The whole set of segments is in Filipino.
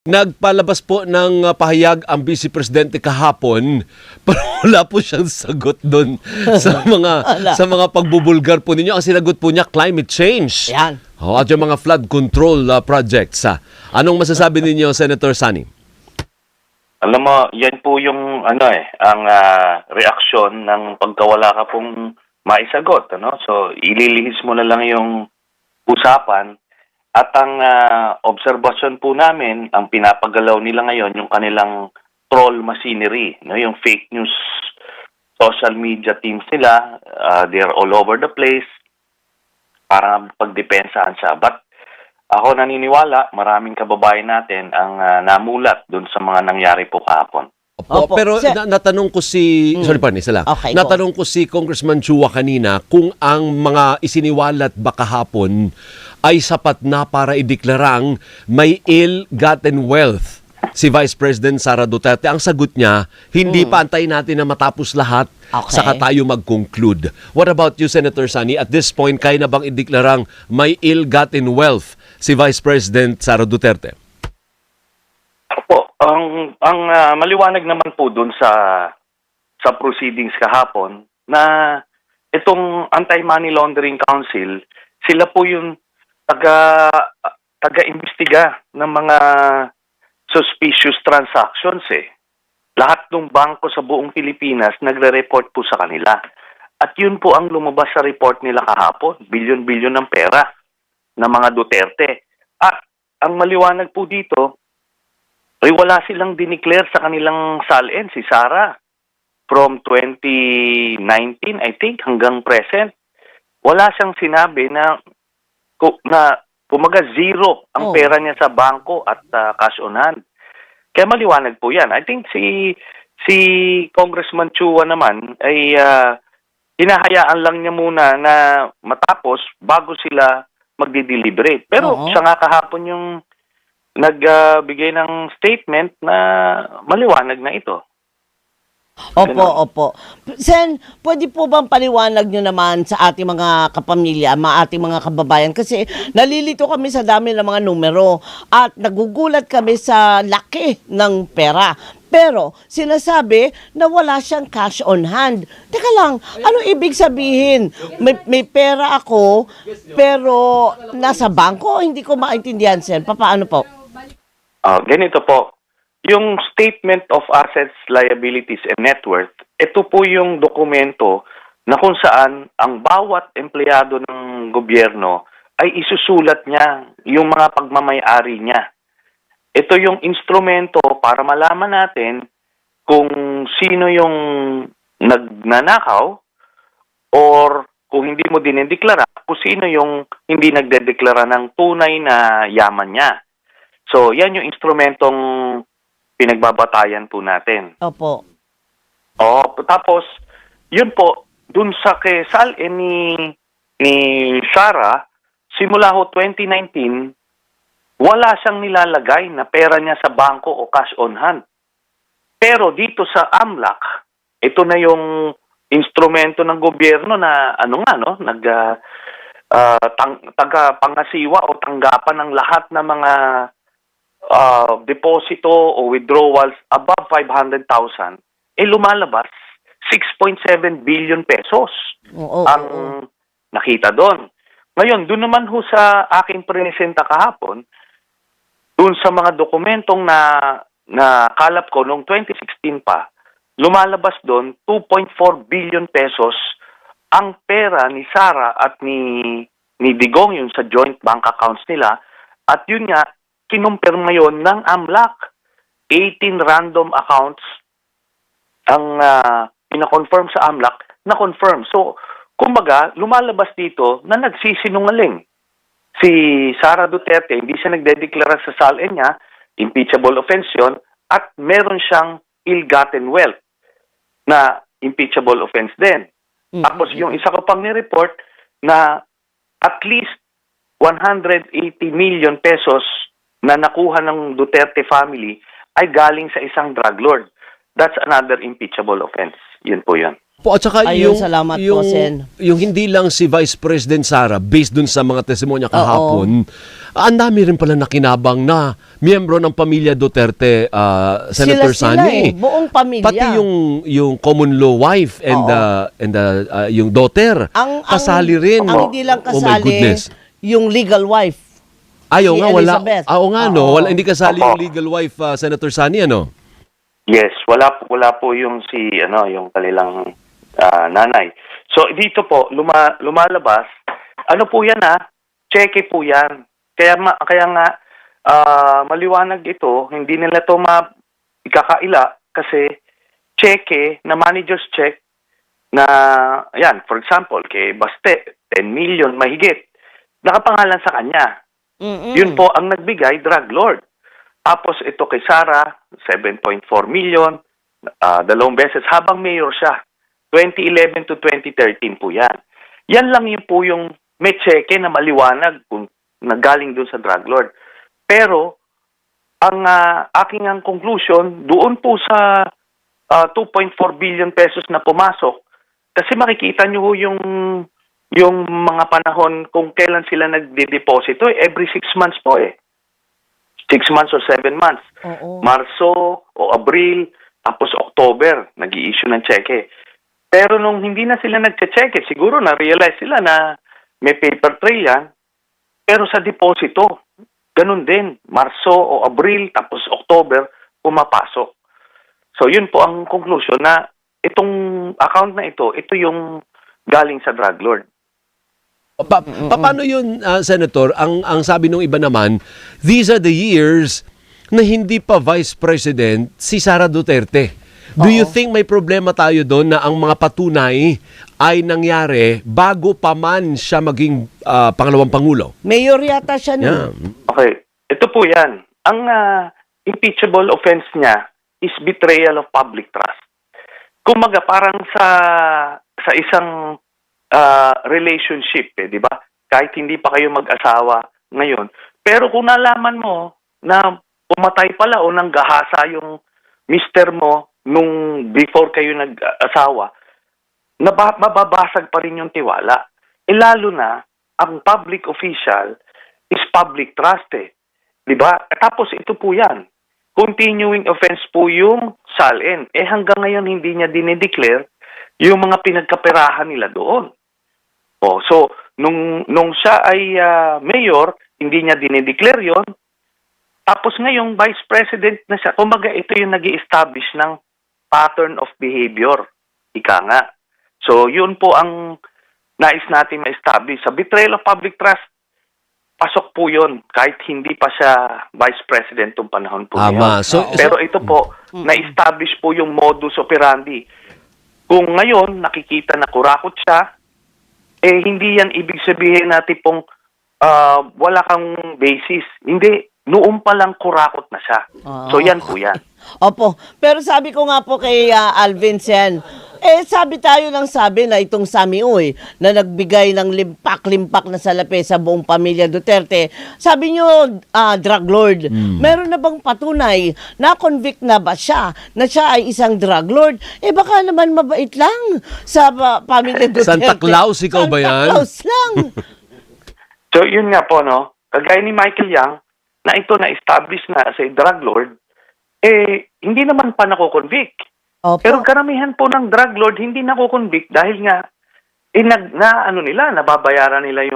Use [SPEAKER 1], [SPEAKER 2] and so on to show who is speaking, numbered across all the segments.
[SPEAKER 1] Nagpalabas po ng pahayag ang Vice Presidente kahapon, pero wala po siyang sagot doon sa mga pagbubulgar po ninyo. Ang sinagot po niya, climate change.
[SPEAKER 2] Yan.
[SPEAKER 1] At yung mga flood control projects. Anong masasabi ninyo, Senator Sani?
[SPEAKER 3] Alam mo, yan po yung ang reaksyon ng pagkawala ka pong maisagot, ano? So ililihis mo na lang yung usapan. At ang obserbasyon po namin, ang pinapagalaw nila ngayon, yung kanilang troll machinery, no? Yung fake news social media teams nila, they're all over the place, para pagdepensahan siya. But ako naniniwala, maraming kababayan natin ang namulat dun sa mga nangyari po kahapon.
[SPEAKER 1] Opo, pero natanong ko si sorry pa, isa lang.
[SPEAKER 2] Okay,
[SPEAKER 1] natanong ko si Congressman Chua kanina kung ang mga isiniwalat ba kahapon ay sapat na para ideklarang may ill-gotten wealth si Vice President Sara Duterte. Ang sagot niya, hindi pa, antayin natin na matapos lahat saka tayo mag-conclude. What about you, Senator Sani? At this point, kaya na bang ideklarang may ill-gotten wealth si Vice President Sara Duterte?
[SPEAKER 3] Opo, ang maliwanag naman po dun sa proceedings kahapon na itong Anti-Money Laundering Council, sila po yung taga-imbestiga ng mga suspicious transactions Lahat ng bangko sa buong Pilipinas nagre-report po sa kanila. At yun po ang lumabas sa report nila kahapon, bilyon-bilyon ng pera ng mga Duterte. At ang maliwanag po dito, ay wala silang dineclare sa kanilang SALN, si Sara, from 2019, I think, hanggang present. Wala siyang sinabi na kumaga zero ang pera niya sa bangko at cash on hand. Kaya maliwanag po yan. I think si Congressman Chua naman ay hinahayaan lang niya muna na matapos bago sila magdi-deliberate. Pero siya nga kahapon yung nagbigay ng statement na maliwanag na ito.
[SPEAKER 2] Opo. Sen, pwede po bang paliwanag nyo naman sa ating mga kapamilya, ating mga kababayan? Kasi nalilito kami sa dami ng mga numero at nagugulat kami sa laki ng pera. Pero sinasabi na wala siyang cash on hand. Teka lang, ano ibig sabihin? May pera ako, pero nasa bangko? Hindi ko maintindihan, Sen. Paano po?
[SPEAKER 3] Ganito po. Yung Statement of Assets, Liabilities, and Net Worth, ito po yung dokumento na kung saan ang bawat empleyado ng gobyerno ay isusulat niya yung mga pagmamay-ari niya. Ito yung instrumento para malaman natin kung sino yung nagnanakaw or kung hindi mo dinideklara, kung sino yung hindi nagdedeklara ng tunay na yaman niya. So, yan yung instrumentong pinagbabatayan po natin.
[SPEAKER 2] Opo.
[SPEAKER 3] Tapos, yun po, dun sa kesal ni Sara, simula ho 2019, wala siyang nilalagay na pera niya sa bangko o cash on hand. Pero dito sa AMLAC, ito na yung instrumento ng gobyerno na tagapangasiwa o tanggapan ng lahat ng mga deposito o withdrawals above 500,000, lumalabas 6.7 billion pesos ang nakita doon. Ngayon, doon naman ho sa aking presenta kahapon, doon sa mga dokumentong na kalap ko noong 2016 pa, lumalabas doon 2.4 billion pesos ang pera ni Sara at ni Digong, yung sa joint bank accounts nila. At yun nga, kinumpirma yun ng AMLAC. 18 random accounts ang pina-confirm sa AMLAC na confirm. So, kumbaga, lumalabas dito na nagsisinungaling. Si Sara Duterte, hindi siya nagdedeklara sa SALN niya, impeachable offense yun, at meron siyang ill-gotten wealth na impeachable offense din. Tapos yung isa ko pang ni-report na at least 180 million pesos na nakuha ng Duterte family ay galing sa isang drug lord. That's another impeachable offense. Yun po yun.
[SPEAKER 1] At saka
[SPEAKER 2] salamat po, Sen.
[SPEAKER 1] yung hindi lang si Vice President Sara, based dun sa mga testimonya kahapon, Ang dami rin pala nakinabang na miyembro ng pamilya Duterte, Senator
[SPEAKER 2] Sila-sila
[SPEAKER 1] Sani.
[SPEAKER 2] buong pamilya.
[SPEAKER 1] Pati yung common law wife and yung daughter kasali rin.
[SPEAKER 2] Ang hindi lang
[SPEAKER 1] Oh my
[SPEAKER 2] kasali,
[SPEAKER 1] goodness.
[SPEAKER 2] yung legal wife.
[SPEAKER 1] Ayaw
[SPEAKER 2] si
[SPEAKER 1] nga, wala.
[SPEAKER 2] Elizabeth.
[SPEAKER 1] Oo nga, no?
[SPEAKER 2] Oo.
[SPEAKER 1] Hindi kasali
[SPEAKER 3] Opo.
[SPEAKER 1] yung legal wife, Senator Sani, ano?
[SPEAKER 3] Yes, wala po yung yung kanilang nanay. So dito po lumalabas, ano po yan cheque po yan. Kaya nga maliwanag ito, hindi nila to ikakaila kasi cheque na manager's check na yan, for example, kay Baste 10 million mahigit. Nakapangalan sa kanya. Yun po ang nagbigay, drug lord. Tapos ito kay Sara, 7.4 million, 2 beses habang mayor siya. 2011 to 2013 po yan. Yan lang yun po yung may cheque na maliwanag kung nagaling dun sa drug lord. Pero, ang aking conclusion, doon po sa 2.4 billion pesos na pumasok, kasi makikita nyo yung mga panahon kung kailan sila nagde-deposito, every 6 months po 6 months or 7 months.
[SPEAKER 2] Oo.
[SPEAKER 3] Marso o Abril, tapos October, nag-i-issue ng cheque. Pero nung hindi na sila nagche-cheque, siguro na-realize sila na may paper trail yan. Pero sa deposito, ganun din. Marso o Abril, tapos October, pumapasok. So yun po ang conclusion na itong account na ito yung galing sa drug lord.
[SPEAKER 1] Paano yun, Senator? Ang sabi nung iba naman, these are the years na hindi pa Vice President si Sara Duterte. Do you think may problema tayo doon na ang mga patunay ay nangyari bago pa man siya maging pangalawang pangulo?
[SPEAKER 2] Mayor yata siya nun.
[SPEAKER 1] Yeah.
[SPEAKER 3] Okay, ito po yan. Ang impeachable offense niya is betrayal of public trust. Kumaga parang sa isang relationship, di ba? Kahit hindi pa kayo mag-asawa ngayon. Pero kung nalaman mo na pumatay pala o nanggahasa yung mister mo nung before kayo nag-asawa, mababasag pa rin yung tiwala. Lalo na, ang public official is public trust Di ba? Tapos ito po yan. Continuing offense po yung SALN. Hanggang ngayon hindi niya dinideclare yung mga pinagkaperahan nila doon. So, nung siya ay mayor, hindi niya dinideclare yon. Tapos ngayong vice president na siya, kumaga ito yung nag-i-establish ng pattern of behavior. Ika nga. So, yun po ang nais natin ma-establish. Sa betrayal of public trust, pasok po yun kahit hindi pa siya vice president tong panahon po
[SPEAKER 1] Tama.
[SPEAKER 3] niya. Pero ito po, na-establish po yung modus operandi. Kung ngayon nakikita na kurakot siya, hindi yan ibig sabihin na tipong wala kang basis. Hindi. Noon pa lang kurakot na siya. So yan po yan.
[SPEAKER 2] Opo. Pero sabi ko nga po kay Alvin Sen, sabi tayo ng sabi na itong Sami Uy na nagbigay ng limpak-limpak na salapi sa buong pamilya Duterte. Sabi nyo, drug lord. Meron na bang patunay na convict na ba siya na siya ay isang drug lord? Baka naman mabait lang sa pamilya Duterte.
[SPEAKER 1] Santa Claus, ikaw ba yan?
[SPEAKER 2] Santa Claus lang.
[SPEAKER 3] So yun nga po, no? Kagaya ni Michael Yang, na ito na-establish na as a drug lord, hindi naman pa nako-convict.
[SPEAKER 2] Opo.
[SPEAKER 3] Pero karamihan po ng drug lord hindi nako-convict dahil nga nababayaran nila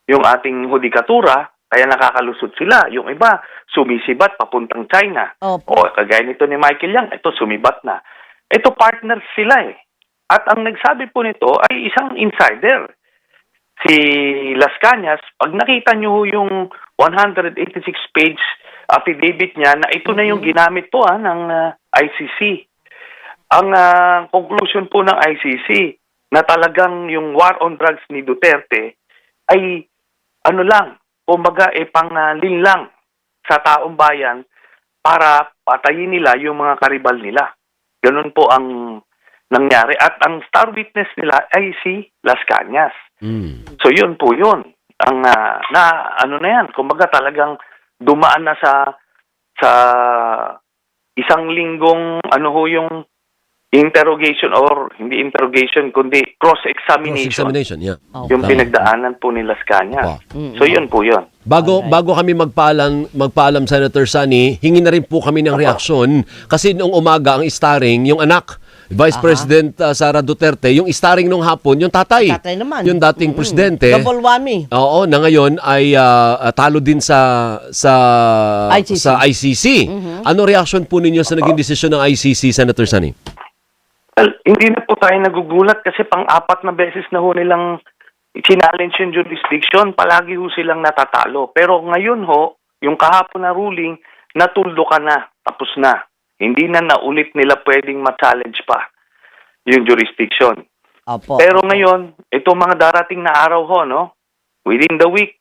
[SPEAKER 3] yung ating hudikatura, kaya nakakalusot sila. Yung iba sumisibat papuntang China.
[SPEAKER 2] Opo.
[SPEAKER 3] O kagaya nito ni Michael Yang, ito sumibat na. Ito partners sila At ang nagsabi po nito ay isang insider. Si Las Cañas, pag nakita nyo yung 186-page affidavit niya na ito na yung ginamit po ng ICC. Ang conclusion po ng ICC na talagang yung war on drugs ni Duterte ay kumbaga panglin lang sa taong bayan para patayin nila yung mga karibal nila. Ganun po ang nangyari. At ang star witness nila ay si Las Cañas. So yun po yun. Ang na yan, kumbaga talagang dumaan na sa isang linggong yung interrogation or hindi interrogation, kundi cross-examination.
[SPEAKER 1] Cross-examination, yeah.
[SPEAKER 3] Yung
[SPEAKER 1] Tama.
[SPEAKER 3] pinagdaanan po nila sa kanya.
[SPEAKER 1] Opo.
[SPEAKER 3] So, yun po yun.
[SPEAKER 1] Bago kami magpaalam Senator Sani, hingi na rin po kami ng reaksyon kasi noong umaga ang starring yung anak Vice President Sara Duterte, yung starring nung hapon, yung tatay.
[SPEAKER 2] Tatay naman.
[SPEAKER 1] Yung dating presidente.
[SPEAKER 2] Double whammy.
[SPEAKER 1] Oo, na ngayon ay talo din sa
[SPEAKER 2] ICC.
[SPEAKER 1] ICC. Ano reaction po ninyo sa naging desisyon ng ICC, Senator Sani?
[SPEAKER 3] Well, hindi na po tayo nagugulat kasi pang-apat na beses na ho nilang challenge yung jurisdiction, palagi ho silang natatalo. Pero ngayon ho, yung kahapon na ruling, natuldo ka na, tapos na. Hindi na naulit nila pwedeng ma-challenge pa yung jurisdiction.
[SPEAKER 2] Opo.
[SPEAKER 3] Pero ngayon, itong mga darating na araw ho, no? Within the week,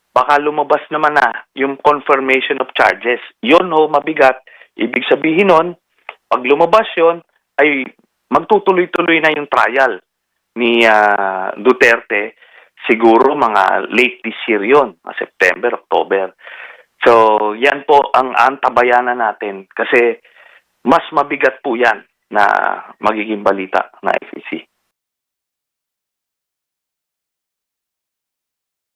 [SPEAKER 3] baka lumabas naman na yung confirmation of charges. Yun ho, mabigat. Ibig sabihin nun, pag lumabas yun, ay magtutuloy-tuloy na yung trial ni Duterte. Siguro mga late this year yun, September, October. So, yan po ang antabayanan natin kasi mas mabigat po yan na magiging balita na ICC.